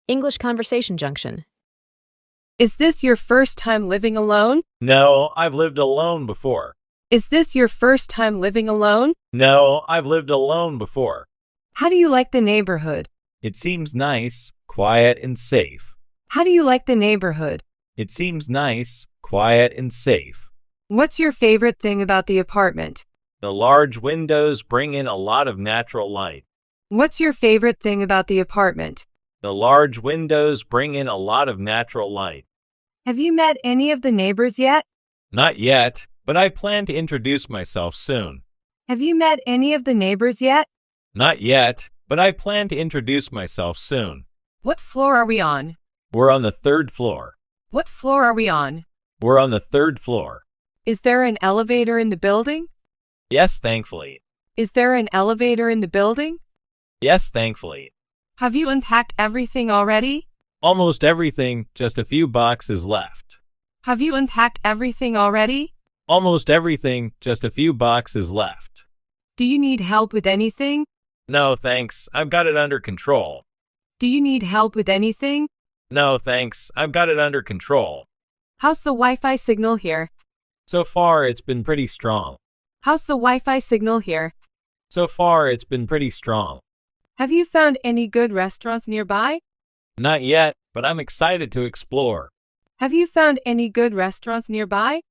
English Conversation Junction. Is this your first time living alone? No, I've lived alone before. Is this your first time living alone? No, I've lived alone before. How do you like the neighborhood? It seems nice, quiet, and safe. How do you like the neighborhood? It seems nice, quiet, and safe. What's your favorite thing about the apartment? The large windows bring in a lot of natural light. What's your favorite thing about the apartment? The large windows bring in a lot of natural light. Have you met any of the neighbors yet? Not yet, but I plan to introduce myself soon. Have you met any of the neighbors yet? Not yet, but I plan to introduce myself soon. What floor are we on? We're on the third floor. What floor are we on? We're on the third floor. Is there an elevator in the building? Yes, thankfully. Is there an elevator in the building? Yes, thankfully. Have you unpacked everything already? Almost everything, just a few boxes left. Have you unpacked everything already? Almost everything, just a few boxes left. Do you need help with anything? No, thanks, I've got it under control. Do you need help with anything? No, thanks, I've got it under control. How's the Wi-Fi signal here? So far, it's been pretty strong. How's the Wi-Fi signal here? So far, it's been pretty strong. Have you found any good restaurants nearby? Not yet, but I'm excited to explore. Have you found any good restaurants nearby?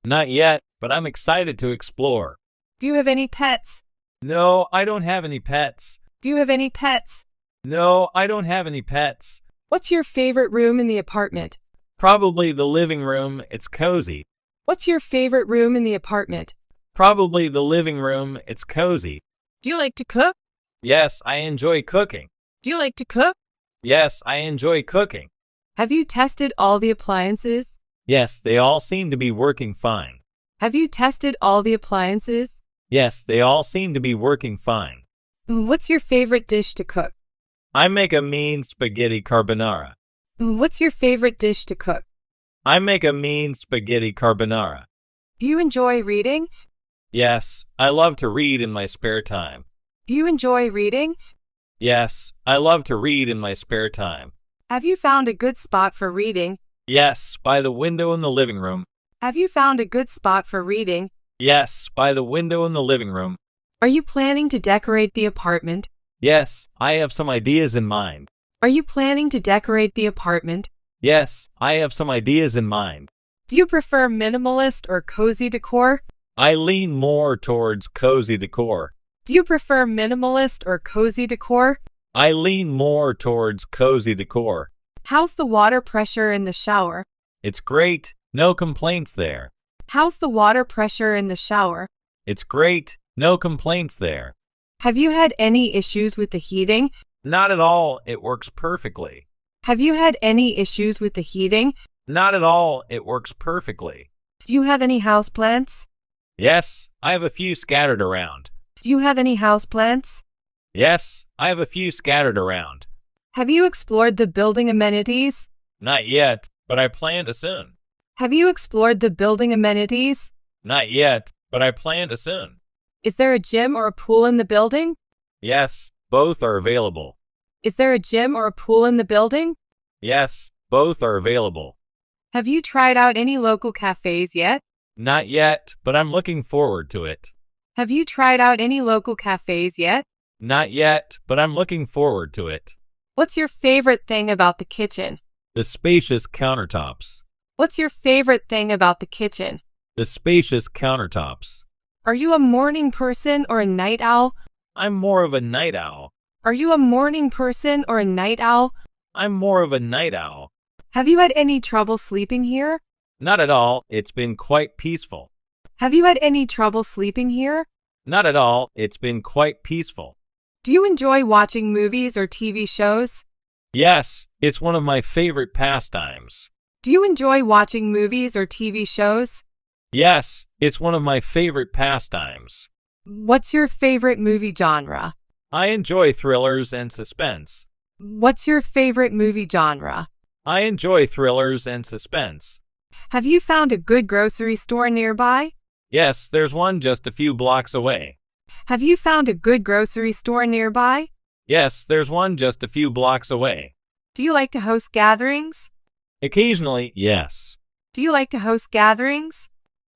Not yet, but I'm excited to explore. Do you have any pets? No, I don't have any pets. Do you have any pets? No, I don't have any pets. What's your favorite room in the apartment? Probably the living room, it's cozy. What's your favorite room in the apartment? Probably the living room, it's cozy. Do you like to cook? Yes, I enjoy cooking. Do you like to cook? Yes, I enjoy cooking. Have you tested all the appliances? Yes, they all seem to be working fine. Have you tested all the appliances? Yes, they all seem to be working fine. What's your favorite dish to cook? I make a mean spaghetti carbonara. What's your favorite dish to cook? I make a mean spaghetti carbonara. Do you enjoy reading? Yes, I love to read in my spare time. Do you enjoy reading? Yes, I love to read in my spare time. Have you found a good spot for reading? Yes, by the window in the living room. Have you found a good spot for reading? Yes, by the window in the living room. Are you planning to decorate the apartment? Yes, I have some ideas in mind. Are you planning to decorate the apartment? Yes, I have some ideas in mind. Do you prefer minimalist or cozy decor? I lean more towards cozy decor. Do you prefer minimalist or cozy decor? I lean more towards cozy decor. How's the water pressure in the shower? It's great, no complaints there. How's the water pressure in the shower? It's great, no complaints there. Have you had any issues with the heating? Not at all, it works perfectly. Have you had any issues with the heating? Not at all, it works perfectly. Do you have any houseplants? Yes, I have a few scattered around. Do you have any houseplants? Yes, I have a few scattered around. Have you explored the building amenities? Not yet, but I plan to soon. Have you explored the building amenities? Not yet, but I plan to soon. Is there a gym or a pool in the building? Yes, both are available. Is there a gym or a pool in the building? Yes, both are available. Have you tried out any local cafes yet? Not yet, but I'm looking forward to it. Have you tried out any local cafes yet? Not yet, but I'm looking forward to it. What's your favorite thing about the kitchen? The spacious countertops. What's your favorite thing about the kitchen? The spacious countertops. Are you a morning person or a night owl? I'm more of a night owl. Are you a morning person or a night owl? I'm more of a night owl. Have you had any trouble sleeping here? Not at all, it's been quite peaceful. Have you had any trouble sleeping here? Not at all, it's been quite peaceful. Do you enjoy watching movies or TV shows? Yes, it's one of my favorite pastimes. Do you enjoy watching movies or TV shows? Yes, it's one of my favorite pastimes. What's your favorite movie genre? I enjoy thrillers and suspense. What's your favorite movie genre? I enjoy thrillers and suspense. Have you found a good grocery store nearby? Yes, there's one just a few blocks away. Have you found a good grocery store nearby? Yes, there's one just a few blocks away. Do you like to host gatherings? Occasionally, yes. Do you like to host gatherings?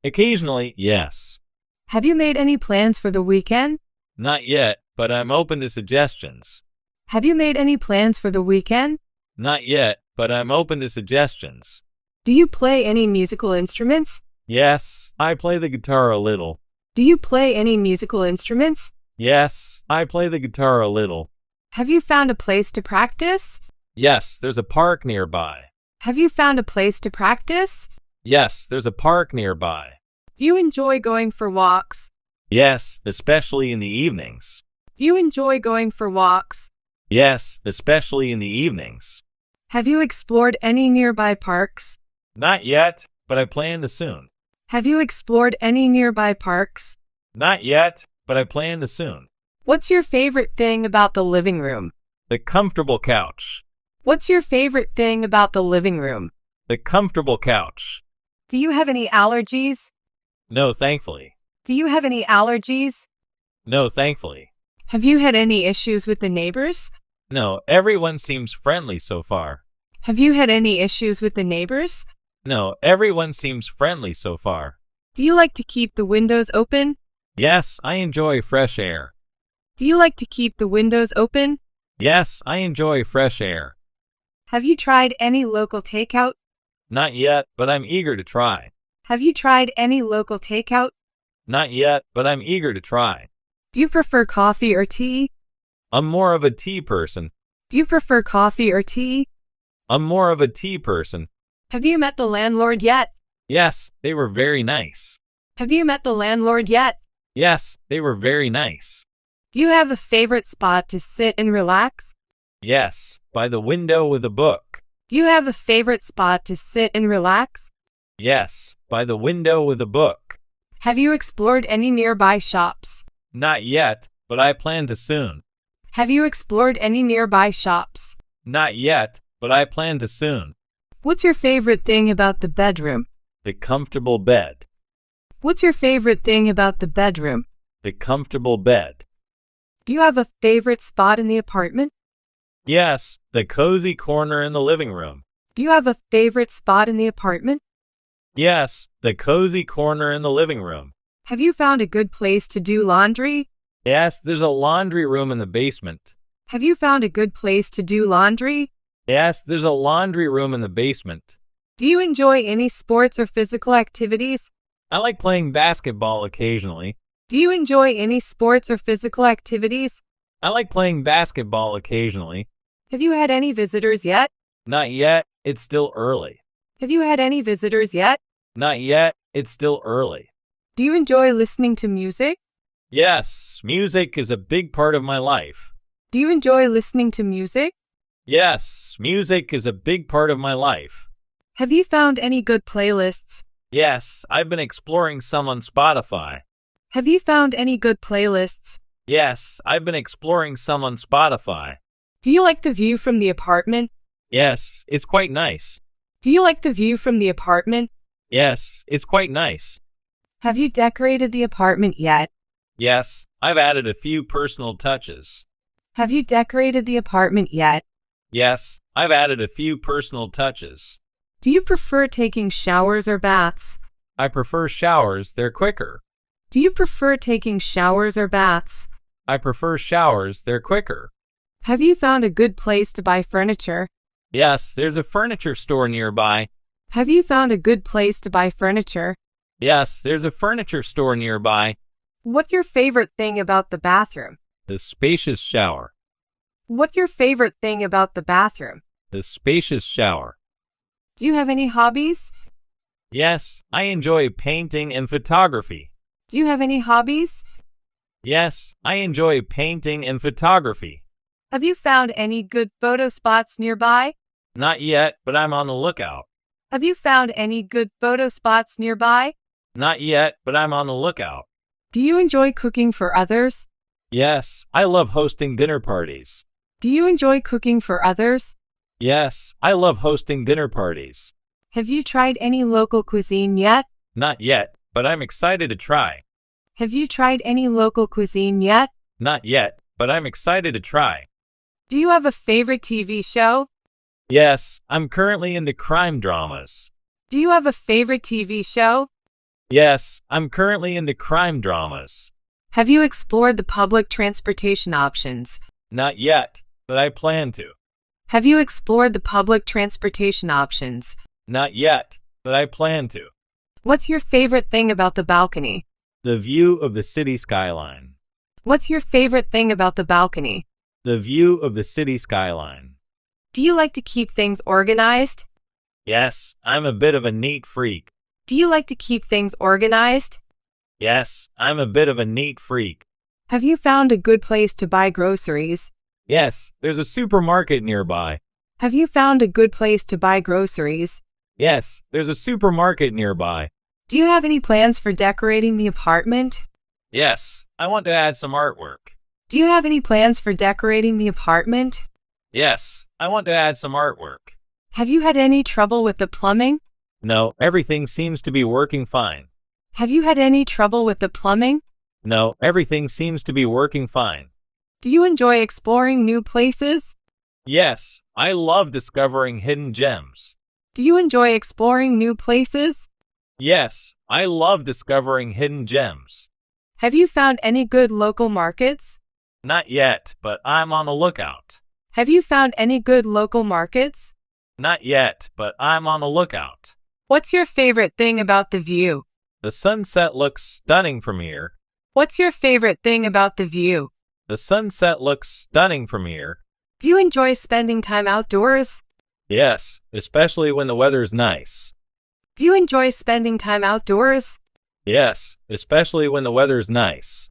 Occasionally, yes. Have you made any plans for the weekend? Not yet, but I'm open to suggestions. Have you made any plans for the weekend? Not yet, but I'm open to suggestions. Do you play any musical instruments? Yes, I play the guitar a little. Do you play any musical instruments? Yes, I play the guitar a little. Have you found a place to practice? Yes, there's a park nearby. Have you found a place to practice? Yes, there's a park nearby. Do you enjoy going for walks? Yes, especially in the evenings. Do you enjoy going for walks? Yes, especially in the evenings. Have you explored any nearby parks? Not yet, but I plan to soon. Have you explored any nearby parks? Not yet, but I plan to soon. What's your favorite thing about the living room? The comfortable couch. What's your favorite thing about the living room? The comfortable couch. Do you have any allergies? No, thankfully. Do you have any allergies? No, thankfully. Have you had any issues with the neighbors? No, everyone seems friendly so far. Have you had any issues with the neighbors? No, everyone seems friendly so far. Do you like to keep the windows open? Yes, I enjoy fresh air. Do you like to keep the windows open? Yes, I enjoy fresh air. Have you tried any local takeout? Not yet, but I'm eager to try. Have you tried any local takeout? Not yet, but I'm eager to try. Do you prefer coffee or tea? I'm more of a tea person. Do you prefer coffee or tea? I'm more of a tea person. Have you met the landlord yet? Yes, they were very nice. Have you met the landlord yet? Yes, they were very nice. Do you have a favorite spot to sit and relax? Yes, by the window with a book. Do you have a favorite spot to sit and relax? Yes, by the window with a book. Have you explored any nearby shops? Not yet, but I plan to soon. Have you explored any nearby shops? Not yet, but I plan to soon. What's your favorite thing about the bedroom? The comfortable bed. What's your favorite thing about the bedroom? The comfortable bed. Do you have a favorite spot in the apartment? Yes, the cozy corner in the living room. Do you have a favorite spot in the apartment? Yes, the cozy corner in the living room. Have you found a good place to do laundry? Yes, there's a laundry room in the basement. Have you found a good place to do laundry? Yes, there's a laundry room in the basement. Do you enjoy any sports or physical activities? I like playing basketball occasionally. Do you enjoy any sports or physical activities? I like playing basketball occasionally. Have you had any visitors yet? Not yet, it's still early. Have you had any visitors yet? Not yet, it's still early. Do you enjoy listening to music? Yes, music is a big part of my life. Do you enjoy listening to music? Yes, music is a big part of my life. Have you found any good playlists? Yes, I've been exploring some on Spotify. Have you found any good playlists? Yes, I've been exploring some on Spotify. Do you like the view from the apartment? Yes, it's quite nice. Do you like the view from the apartment? Yes, it's quite nice. Have you decorated the apartment yet? Yes, I've added a few personal touches. Have you decorated the apartment yet? Yes, I've added a few personal touches. Do you prefer taking showers or baths? I prefer showers, they're quicker. Do you prefer taking showers or baths? I prefer showers, they're quicker. Have you found a good place to buy furniture? Yes, there's a furniture store nearby. Have you found a good place to buy furniture? Yes, there's a furniture store nearby. What's your favorite thing about the bathroom? The spacious shower. What's your favorite thing about the bathroom? The spacious shower. Do you have any hobbies? Yes, I enjoy painting and photography. Do you have any hobbies? Yes, I enjoy painting and photography. Have you found any good photo spots nearby? Not yet, but I'm on the lookout. Have you found any good photo spots nearby? Not yet, but I'm on the lookout. Do you enjoy cooking for others? Yes, I love hosting dinner parties. Do you enjoy cooking for others? Yes, I love hosting dinner parties. Have you tried any local cuisine yet? Not yet, but I'm excited to try. Have you tried any local cuisine yet? Not yet, but I'm excited to try. Do you have a favorite TV show? Yes, I'm currently into crime dramas. Do you have a favorite TV show? Yes, I'm currently into crime dramas. Have you explored the public transportation options? Not yet, but I plan to. Have you explored the public transportation options? Not yet, but I plan to. What's your favorite thing about the balcony? The view of the city skyline. What's your favorite thing about the balcony? The view of the city skyline. Do you like to keep things organized? Yes, I'm a bit of a neat freak. Do you like to keep things organized? Yes, I'm a bit of a neat freak. Have you found a good place to buy groceries? Yes, there's a supermarket nearby. Have you found a good place to buy groceries? Yes, there's a supermarket nearby. Do you have any plans for decorating the apartment? Yes, I want to add some artwork. Do you have any plans for decorating the apartment? Yes, I want to add some artwork. Have you had any trouble with the plumbing? No, everything seems to be working fine. Have you had any trouble with the plumbing? No, everything seems to be working fine. Do you enjoy exploring new places? Yes, I love discovering hidden gems. Do you enjoy exploring new places? Yes, I love discovering hidden gems. Have you found any good local markets? Not yet, but I'm on the lookout. Have you found any good local markets? Not yet, but I'm on the lookout. What's your favorite thing about the view? The sunset looks stunning from here. What's your favorite thing about the view? The sunset looks stunning from here. Do you enjoy spending time outdoors? Yes, especially when the weather's nice. Do you enjoy spending time outdoors? Yes, especially when the weather's nice.